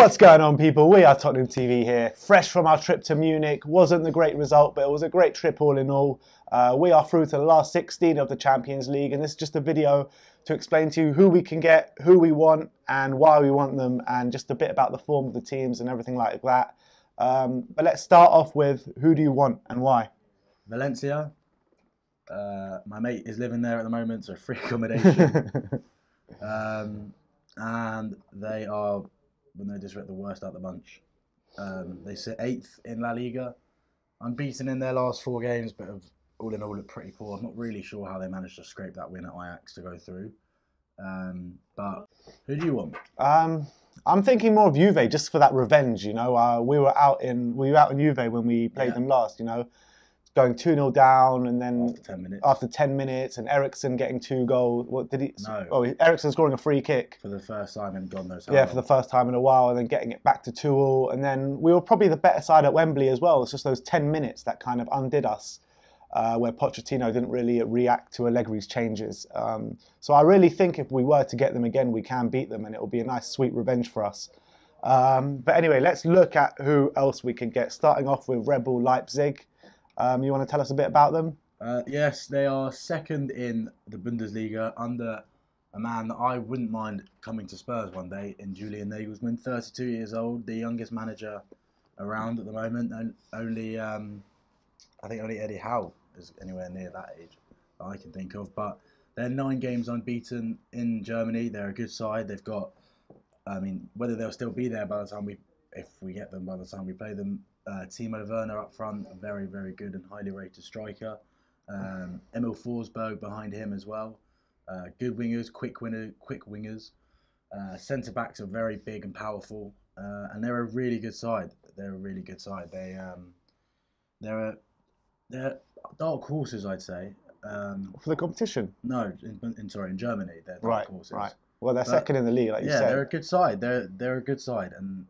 What's going on, people? We are Tottenham TV here, fresh from our trip to Munich. Wasn't the great result, but it was a great trip all in all. We are through to the last 16 of the Champions League, and this is just a video to explain to you who we can get, who we want, and why we want them, and just a bit about the form of the teams and everything like that. But let's start off with, who do you want and why? Valencia. My mate is living there at the moment, so free accommodation. And they are, with no disrespect, the worst out of the bunch. They sit 8th in La Liga, unbeaten in their last 4 games, but have all in all looked pretty poor. I'm not really sure how they managed to scrape that win at Ajax to go through. But who do you want? I'm thinking more of Juve, just for that revenge. You know, we were out in Juve when we played them last. You know, going 2-0 down, and then after 10 minutes, and Eriksen getting 2 goals. What did he? No. Oh, Eriksen scoring a free kick for the first time in God knows how long. Yeah, for the first time in a while, and then getting it back to 2-2. And then we were probably the better side at Wembley as well. It's just those 10 minutes that kind of undid us, where Pochettino didn't really react to Allegri's changes. So I really think if we were to get them again, we can beat them, and it will be a nice, sweet revenge for us. But anyway, let's look at who else we can get. Starting off with Red Bull Leipzig. You want to tell us a bit about them? Yes, they are 2nd in the Bundesliga under a man that I wouldn't mind coming to Spurs one day in Julian Nagelsmann, 32 years old, the youngest manager around at the moment. And I think only Eddie Howe is anywhere near that age that I can think of. But they're 9 games unbeaten in Germany. They're a good side. They've got, I mean, whether they'll still be there by the time if we get them by the time we play them. Timo Werner up front, a very, very good and highly rated striker. Emil Forsberg behind him as well. Good wingers, quick wingers. Centre backs are very big and powerful, and they're a really good side. They're a really good side. They're dark horses, I'd say. For the competition? No, in Germany, they're dark horses. Right. Well, they're 2nd in the league, like you said. Yeah, they're a good side. They're a good side, and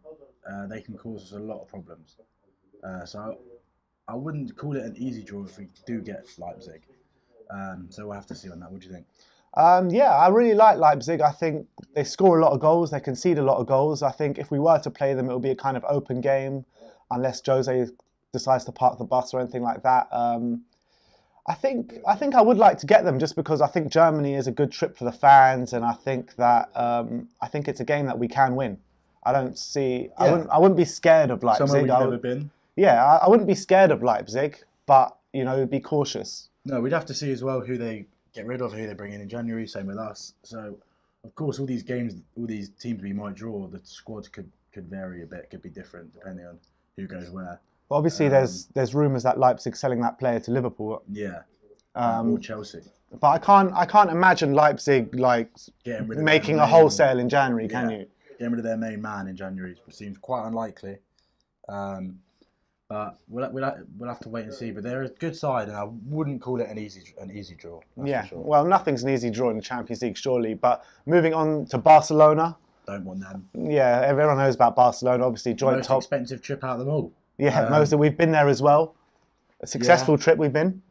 they can cause us a lot of problems. So I wouldn't call it an easy draw if we do get Leipzig. So we'll have to see on that. What do you think? Yeah, I really like Leipzig. I think they score a lot of goals. They concede a lot of goals. I think if we were to play them, it would be a kind of open game, unless Jose decides to park the bus or anything like that. I think I would like to get them just because I think Germany is a good trip for the fans, and I think that it's a game that we can win. I don't see. Yeah. I wouldn't be scared of Leipzig. Somewhere we've never been. Yeah, I wouldn't be scared of Leipzig, but you know, be cautious. No, we'd have to see as well who they get rid of, who they bring in January. Same with us. So, of course, all these games, all these teams we might draw, the squads could vary a bit, could be different depending on who goes where. Well, obviously, there's rumours that Leipzig selling that player to Liverpool. Yeah, or Chelsea. But I can't imagine Leipzig like making a wholesale in January. Can you? Getting rid of their main man in January seems quite unlikely. But we'll have to wait and see. But they're a good side, and I wouldn't call it an easy draw. Yeah, sure. Well, nothing's an easy draw in the Champions League, surely. But moving on to Barcelona. Don't want them. Yeah, everyone knows about Barcelona. Obviously, joint most top. Expensive trip out of them all. Yeah, we've been there as well. A successful trip we've been.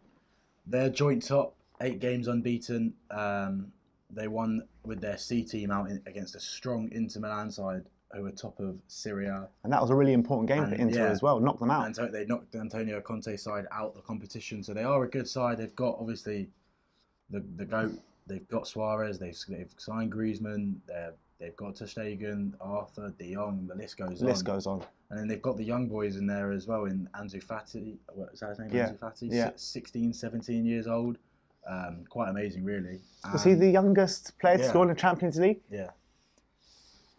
They're joint top, 8 games unbeaten. They won with their C team out against a strong Inter Milan side who were top of Syria. And that was a really important game for Inter as well. Knocked them out. And so they knocked Antonio Conte's side out the competition. So they are a good side. They've got, obviously, the GOAT. They've got Suarez. They've signed Griezmann. They've got ter Stegen, Arthur, De Jong. The list goes on. And then they've got the young boys in there as well in Ansu Fati. What is that his name? Yeah. Ansu Fati. Yeah. 16, 17 years old. Quite amazing, really. Was he the youngest player to score in the Champions League? Yeah.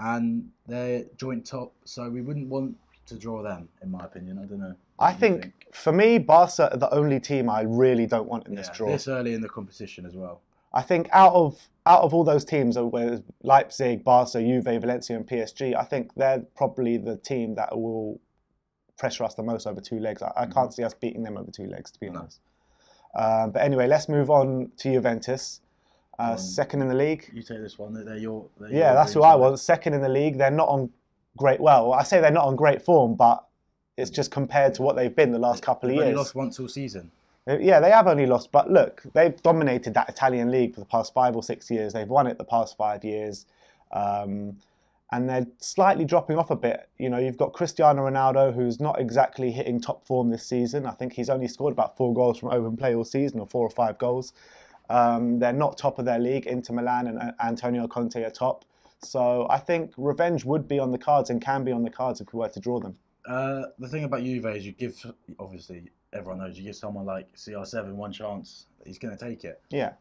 And they're joint top, so we wouldn't want to draw them, in my opinion. I don't know. I think, for me, Barca are the only team I really don't want in this draw. This early in the competition as well. I think out of all those teams, where Leipzig, Barca, Juve, Valencia and PSG, I think they're probably the team that will pressure us the most over 2 legs. I can't see us beating them over 2 legs, to be honest. But anyway, let's move on to Juventus. 2nd in the league. You take this one. Yeah, that's who I want. 2nd in the league. They're not on great. Well, I say they're not on great form, but it's just compared to what they've been the last couple of years. They've only lost once all season. Yeah, they have only lost. But look, they've dominated that Italian league for the past 5 or 6 years. They've won it the past 5 years. and they're slightly dropping off a bit. You know, you've got Cristiano Ronaldo, who's not exactly hitting top form this season. I think he's only scored about 4 goals from open play all season, or 4 or 5 goals. They're not top of their league. Inter Milan and Antonio Conte are top. So I think revenge would be on the cards and can be on the cards if we were to draw them. The thing about Juve is you give, obviously, everyone knows you give someone like CR7 one chance, he's going to take it. Yeah.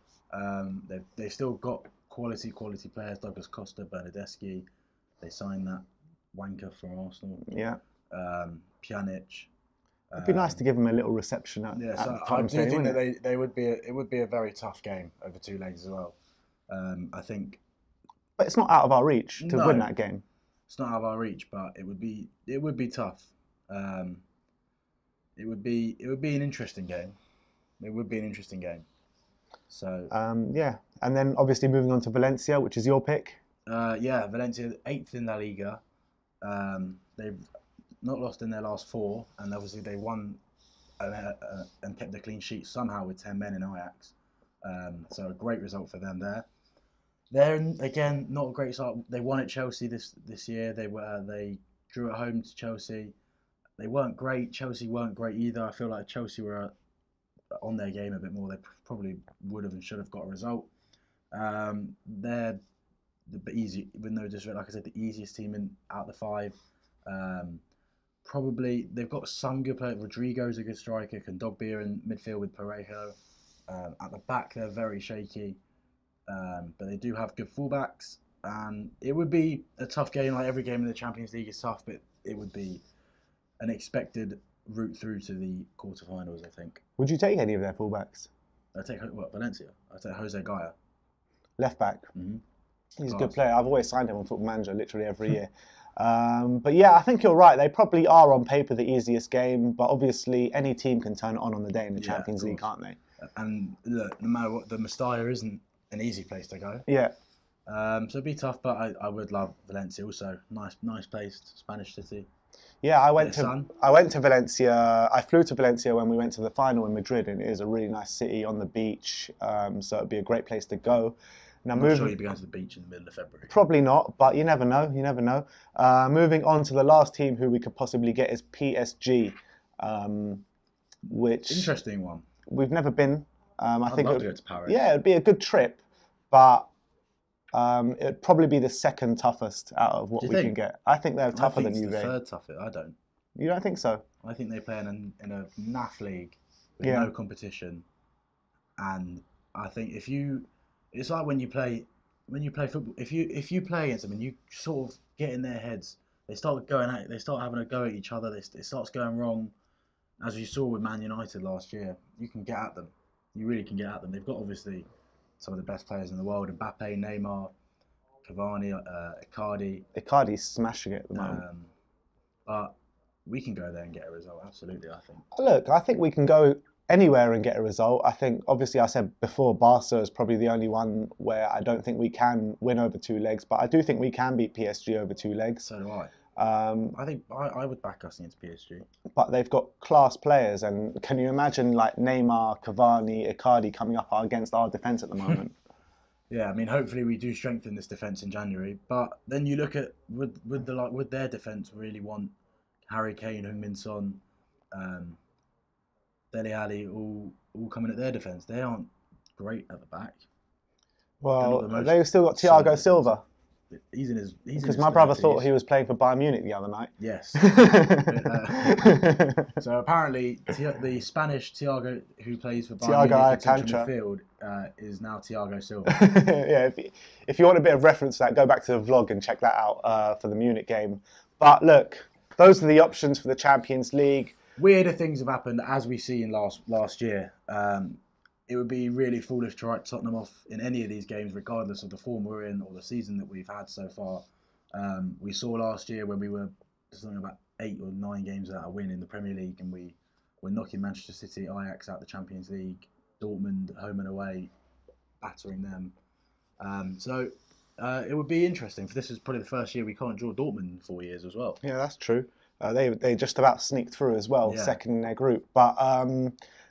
They've still got quality players, Douglas Costa, Bernardeschi. They signed that wanker from Arsenal. Yeah. Pjanic. It'd be nice to give them a little reception at so the I time. do think that it would be a very tough game over 2 legs as well. I think. But it's not out of our reach to win that game. It's not out of our reach, but it would be tough. It would be an interesting game. It would be an interesting game. So yeah, and then obviously moving on to Valencia, which is your pick. Valencia 8th in La Liga. They've not lost in their last 4, and obviously they won and kept a clean sheet somehow with 10 men in Ajax. So a great result for them there. They're again not a great start. They won at Chelsea this year. They drew at home to Chelsea. They weren't great. Chelsea weren't great either. I feel like Chelsea were on their game a bit more. They probably would have and should have got a result. They're the easy, with no disrespect, like I said, the easiest team out the 5. Probably they've got some good players. Rodrigo's a good striker. Kondogbia in midfield with Parejo. At the back, they're very shaky. But they do have good fullbacks, and it would be a tough game. Like every game in the Champions League is tough, but it would be an expected route through to the quarterfinals, I think. Would you take any of their fullbacks? I take Valencia. I take Jose Gaya, left back. Mm-hmm. He's a good player. I've always signed him on Football Manager, literally every year. But yeah, I think you're right. They probably are on paper the easiest game, but obviously any team can turn it on the day in the Champions League, can't they? And look, no matter what, the Mestalla isn't an easy place to go. Yeah. So it'd be tough, but I would love Valencia also. Nice place, Spanish city. Yeah, I went to Valencia. I flew to Valencia when we went to the final in Madrid, and it is a really nice city on the beach. So it'd be a great place to go. Now, I'm not sure you'd be going to the beach in the middle of February. Probably not, but you never know. You never know. Moving on to the last team who we could possibly get is PSG, which interesting one. We've never been. I think I'd love to go to Paris. Yeah, it'd be a good trip, but it'd probably be the second toughest out of what we can get. I think they're tougher than Juve. The third toughest. I don't. You don't think so? I think they play in a naff league with no competition, and I think it's like when you play football. If you play against them and you sort of get in their heads, they start having a go at each other. It starts going wrong, as you saw with Man United last year. You can get at them. You really can get at them. They've got obviously some of the best players in the world: Mbappe, Neymar, Cavani, Icardi. Icardi's smashing it at the moment. But we can go there and get a result. Absolutely, I think. Look, I think we can go anywhere and get a result. I think, obviously, I said before, Barca is probably the only one where I don't think we can win over 2 legs, but I do think we can beat PSG over 2 legs. So do I. I think I would back us against PSG. But they've got class players, and can you imagine like Neymar, Cavani, Icardi coming up against our defence at the moment? Yeah, I mean, hopefully we do strengthen this defence in January. But then you look at would their defence really want Harry Kane, Heung-min Son, Dele Alli all coming at their defence? They aren't great at the back. Well, they've still got Thiago Silva. Because my brother thought he was playing for Bayern Munich the other night. Yes. So apparently, the Spanish Thiago who plays for Bayern Munich in midfield is now Thiago Silva. Yeah, if you want a bit of reference to that, go back to the vlog and check that out for the Munich game. But look, those are the options for the Champions League. Weirder things have happened, as we see in last year. It would be really foolish to write Tottenham off in any of these games, regardless of the form we're in or the season that we've had so far. We saw last year when we were something about 8 or 9 games without a win in the Premier League, and we were knocking Manchester City, Ajax out the Champions League, Dortmund home and away, battering them. So it would be interesting. For this is probably the first year we can't draw Dortmund in 4 years as well. Yeah, that's true. They just about sneaked through as well, second in their group. But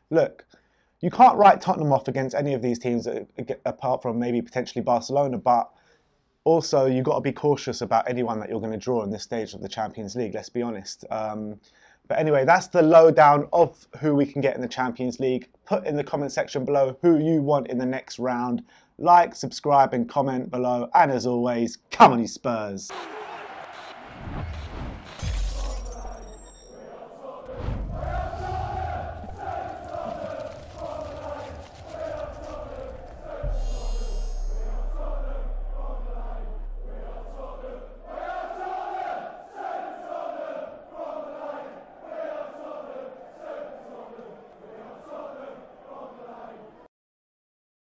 look, you can't write Tottenham off against any of these teams apart from maybe potentially Barcelona. But Also, you've got to be cautious about anyone that you're going to draw in this stage of the Champions League, let's be honest. But anyway, that's the lowdown of who we can get in the Champions League. Put in the comment section below who you want in the next round. Like, subscribe and comment below. And as always, come on you Spurs.